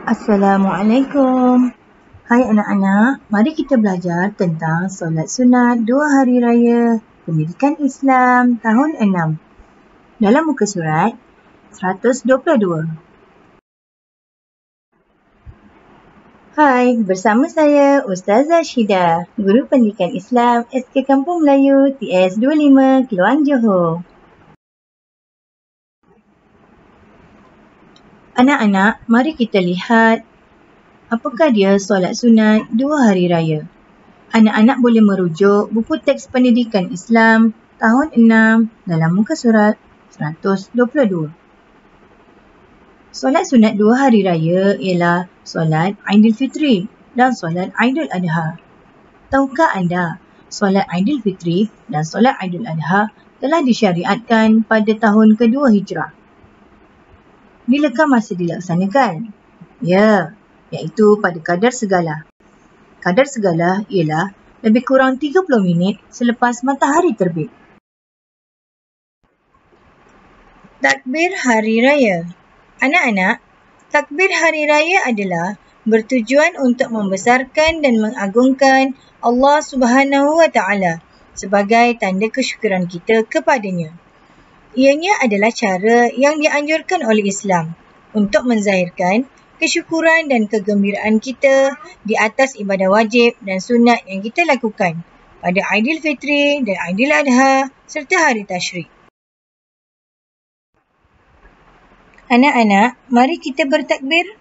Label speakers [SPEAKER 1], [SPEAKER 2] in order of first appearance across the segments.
[SPEAKER 1] Assalamualaikum. Hai anak-anak, mari kita belajar tentang solat sunat 2 hari raya Pendidikan Islam tahun 6 dalam muka surat 122. Hai, bersama saya Ustazah Syida, Guru Pendidikan Islam SK Kampung Melayu TS 25 Keluang Johor. Anak-anak, mari kita lihat apakah dia solat sunat 2 hari raya. Anak-anak boleh merujuk buku teks pendidikan Islam tahun 6 dalam muka surat 122. Solat sunat 2 hari raya ialah solat Aidilfitri dan solat Aidil Adha. Tahukah anda, solat Aidilfitri dan solat Aidil Adha telah disyariatkan pada tahun kedua Hijrah. Bilakah masa dilaksanakan? Ya, iaitu pada kadar segala. Kadar segala ialah lebih kurang 30 minit selepas matahari terbit. Takbir Hari Raya. Anak-anak, takbir Hari Raya adalah bertujuan untuk membesarkan dan mengagungkan Allah Subhanahu Wa Taala sebagai tanda kesyukuran kita kepadanya. Ianya adalah cara yang dianjurkan oleh Islam untuk menzahirkan kesyukuran dan kegembiraan kita di atas ibadah wajib dan sunat yang kita lakukan pada Aidilfitri dan Aidil Adha serta hari Tashrik. Anak-anak, mari kita bertakbir.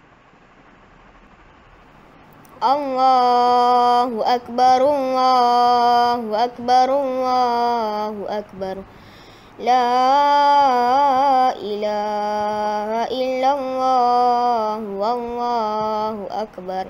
[SPEAKER 2] Allahu Akbar, Allahu Akbar, Allahu Akbar. La ilaha illallah, wallahu akbar.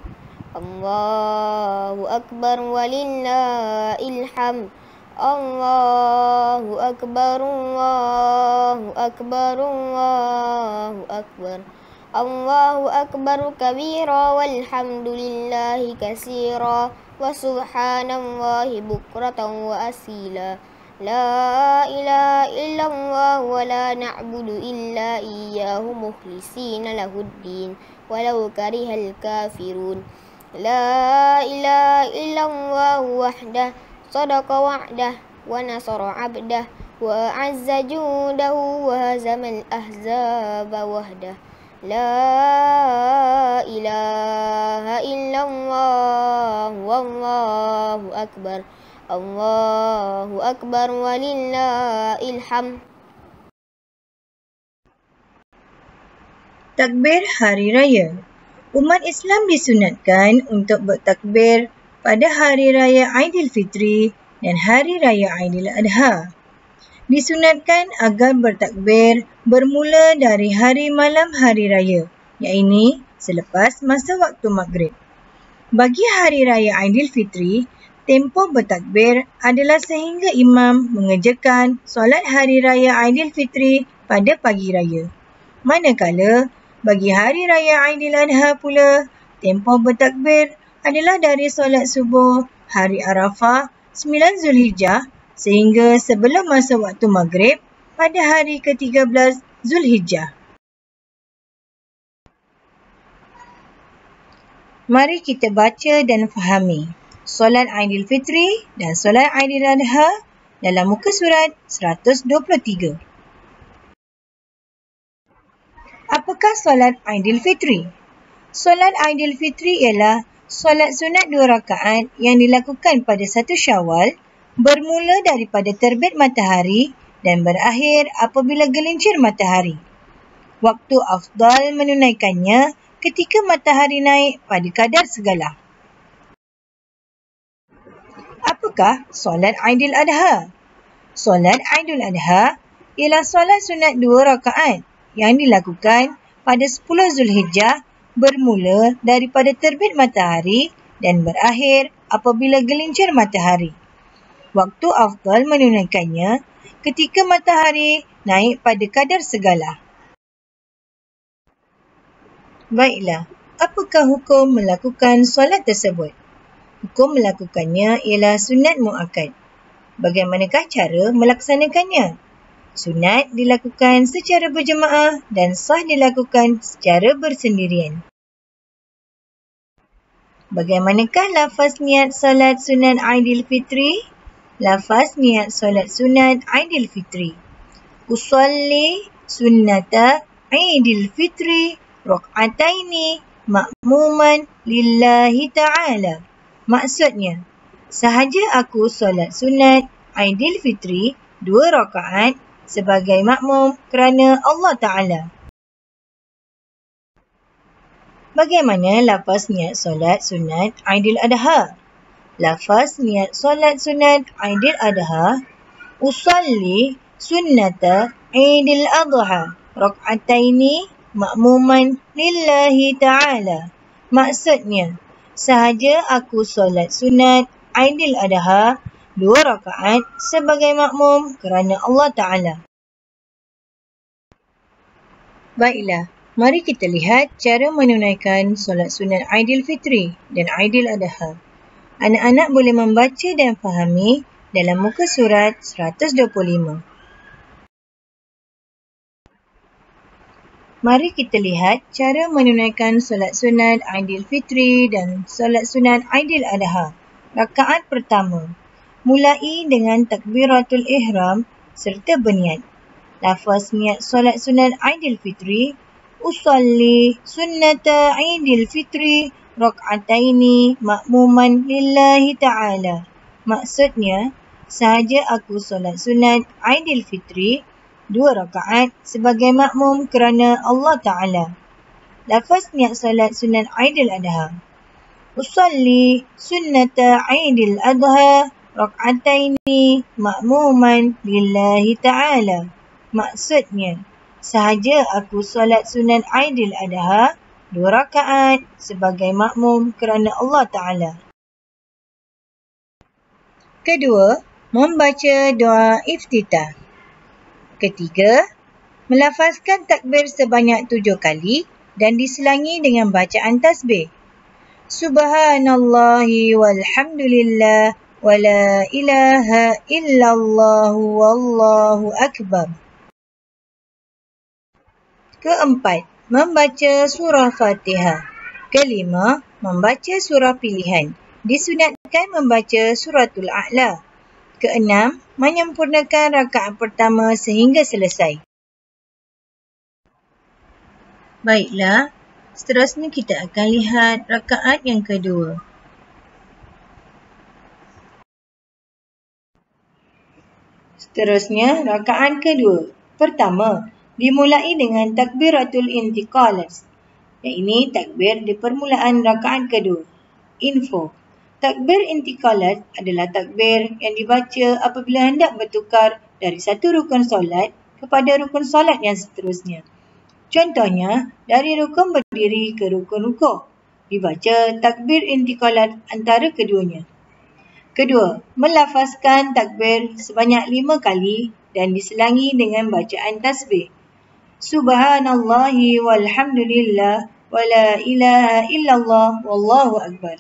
[SPEAKER 2] Allahu akbar walillahil hamd. Allahu akbar, Allahu akbar, Allahu akbar. Allahu akbar kabira walhamdulillahi katsira wa subhanallahi bukratan wa asila. La ilaha illallah wa la na'budu illa iyyahu mukhlisina lahuddin walau karihal kafirun. La ilaha illallah wahdah sadaqa wa'dah wa nasara 'abdah wa a'azza judahu wa hazamal ahzaba wahdah. La ilaha illallah wallahu akbar. Allahu Akbar walillahil hamd.
[SPEAKER 1] Takbir Hari Raya. Umat Islam disunatkan untuk bertakbir pada Hari Raya Aidilfitri dan Hari Raya Aidil Adha. Disunatkan agar bertakbir bermula dari hari malam Hari Raya, iaitu selepas masa waktu maghrib. Bagi Hari Raya Aidilfitri, tempoh bertakbir adalah sehingga imam mengerjakan solat Hari Raya Aidilfitri pada pagi raya. Manakala bagi Hari Raya Aidil Adha pula, tempoh bertakbir adalah dari solat subuh Hari Arafah 9 Zulhijjah sehingga sebelum masa waktu maghrib pada hari ke-13 Zulhijjah. Mari kita baca dan fahami solat Aidilfitri dan solat Aidil Adha dalam muka surat 123. Apakah solat Aidilfitri? Solat Aidilfitri ialah solat sunat 2 rakaat yang dilakukan pada 1 Syawal bermula daripada terbit matahari dan berakhir apabila gelincir matahari. Waktu afdal menunaikannya ketika matahari naik pada kadar segala. Apakah solat Aidil Adha? Solat Aidil Adha ialah solat sunat 2 rakaat yang dilakukan pada 10 Zulhijjah bermula daripada terbit matahari dan berakhir apabila gelincir matahari. Waktu afdal menunaikannya ketika matahari naik pada kadar segala. Baiklah, apakah hukum melakukan solat tersebut? Hukum melakukannya ialah sunat muakkad. Bagaimanakah cara melaksanakannya? Sunat dilakukan secara berjemaah dan sah dilakukan secara bersendirian. Bagaimanakah lafaz niat solat sunat Aidilfitri? Lafaz niat solat sunat Aidilfitri. Usalli sunnata Aidilfitri rak'ataini ma'muman lillahi ta'ala. Maksudnya, sahaja aku solat sunat Aidilfitri 2 rakaat sebagai makmum kerana Allah Ta'ala. Bagaimana lafaz niat solat sunat Aidil Adha? Lafaz niat solat sunat Aidil Adha, usalli sunnata Aidil Adha rak'ataini ma'muman lillahi ta'ala. Maksudnya, sahaja aku solat sunat Aidil Adha 2 rakaat sebagai makmum kerana Allah Ta'ala. Baiklah, mari kita lihat cara menunaikan solat sunat Aidilfitri dan Aidil Adha. Anak-anak boleh membaca dan fahami dalam muka surat 125. Mari kita lihat cara menunaikan solat sunat Aidilfitri dan solat sunat Aidil Adha. Rakaat pertama, mulai dengan takbiratul ihram serta berniat. Lafaz niat solat sunat Aidilfitri, usalli sunnata Aidilfitri rak'ataini ma'muman lillahi ta'ala. Maksudnya, sahaja aku solat sunat Aidilfitri 2 rakaat sebagai makmum kerana Allah Ta'ala. Lafaz niat solat sunat Aidil Adha, usalli sunnata Aidil Adha rak'ataini ma'muman lillahi ta'ala. Maksudnya, sahaja aku solat sunat Aidil Adha 2 rakaat sebagai makmum kerana Allah Ta'ala. Kedua, membaca doa iftitah. Ketiga, melafazkan takbir sebanyak 7 kali dan diselangi dengan bacaan tasbih. Subhanallahi walhamdulillah wa la ilaha illallah wallahu akbar. Keempat, membaca surah Fatihah. Kelima, membaca surah pilihan. Disunatkan membaca suratul A'la. Keenam, menyempurnakan rakaat pertama sehingga selesai. Baiklah, seterusnya kita akan lihat rakaat yang kedua. Seterusnya, rakaat kedua. Pertama, dimulai dengan takbiratul intiqalas. Ini takbir di permulaan rakaat kedua. Info. Takbir intiqalas adalah takbir yang dibaca apabila hendak bertukar dari satu rukun solat kepada rukun solat yang seterusnya. Contohnya, dari rukun berdiri ke rukun rukuk. Dibaca takbir intiqalas antara keduanya. Kedua, melafazkan takbir sebanyak 5 kali dan diselangi dengan bacaan tasbih. Subhanallahi walhamdulillah wa la ilaha illallah wallahu akbar.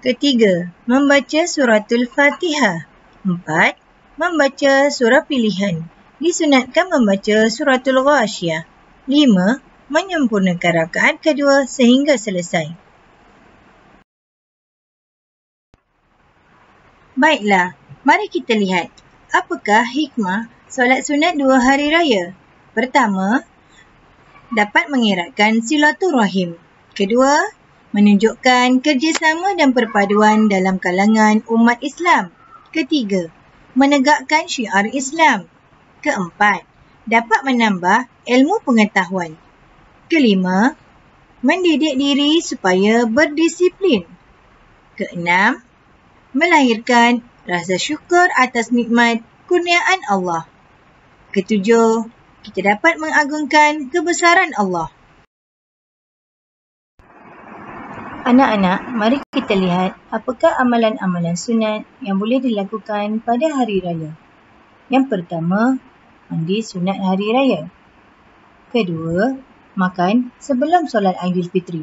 [SPEAKER 1] Ketiga, membaca suratul Fatihah. 4. Membaca surah pilihan. Disunatkan membaca suratul Ghashiyah. 5. Menyempurnakan rakaat kedua sehingga selesai. Baiklah, mari kita lihat apakah hikmah solat sunat 2 hari raya. Pertama, dapat mengeratkan silaturahim. Kedua, menunjukkan kerjasama dan perpaduan dalam kalangan umat Islam. Ketiga, menegakkan syiar Islam. Keempat, dapat menambah ilmu pengetahuan. Kelima, mendidik diri supaya berdisiplin. Keenam, melahirkan rasa syukur atas nikmat kurniaan Allah. Ketujuh, kita dapat mengagungkan kebesaran Allah. Anak-anak, mari kita lihat apakah amalan-amalan sunat yang boleh dilakukan pada hari raya. Yang pertama, mandi sunat hari raya. Kedua, makan sebelum solat Aidilfitri.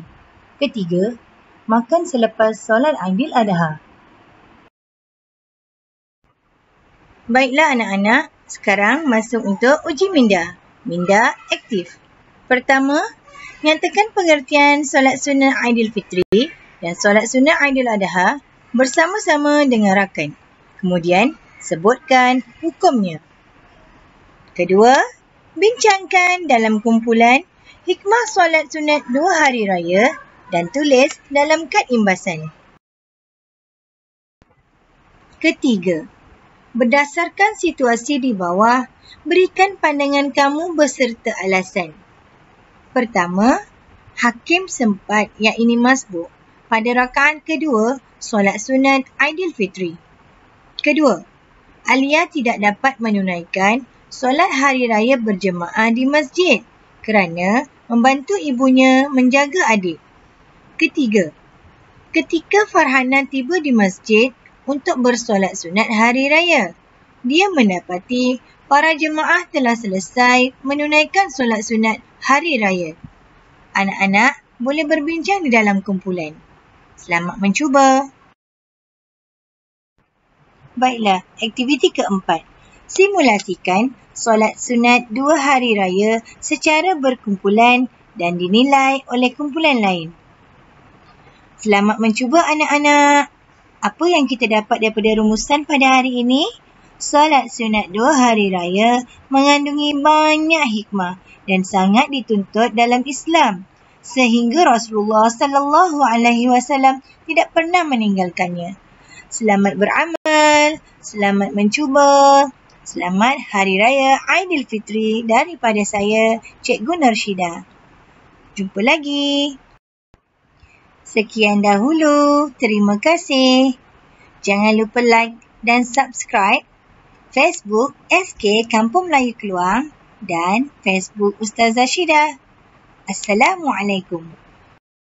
[SPEAKER 1] Ketiga, makan selepas solat Aidil Adha. Baiklah anak-anak, sekarang masuk untuk uji minda. Minda aktif. Pertama, Nyatakan pengertian solat sunnah Aidilfitri dan solat sunnah Aidil Adha bersama-sama dengan rakan. Kemudian, sebutkan hukumnya. Kedua, bincangkan dalam kumpulan hikmah solat sunat 2 hari raya dan tulis dalam kad imbasan. Ketiga, berdasarkan situasi di bawah, berikan pandangan kamu beserta alasan. Pertama, hakim sempat yang ini masbuk pada rakaat kedua solat sunat Aidilfitri. Kedua, Alia tidak dapat menunaikan solat hari raya berjemaah di masjid kerana membantu ibunya menjaga adik. Ketiga, ketika Farhana tiba di masjid untuk bersolat sunat hari raya, dia mendapati para jemaah telah selesai menunaikan solat sunat hari raya. Anak-anak boleh berbincang di dalam kumpulan. Selamat mencuba. Baiklah, aktiviti keempat. Simulasikan solat sunat 2 hari raya secara berkumpulan dan dinilai oleh kumpulan lain. Selamat mencuba anak-anak. Apa yang kita dapat daripada rumusan pada hari ini? Solat sunat 2 hari raya mengandungi banyak hikmah dan sangat dituntut dalam Islam, sehingga Rasulullah SAW tidak pernah meninggalkannya. Selamat beramal, selamat mencuba. Selamat Hari Raya Aidilfitri daripada saya, Cikgu Nursyida. Jumpa lagi. Sekian dahulu. Terima kasih. Jangan lupa like dan subscribe Facebook SK Kampung Melayu Keluang dan Facebook Ustazah Syidah. Assalamualaikum.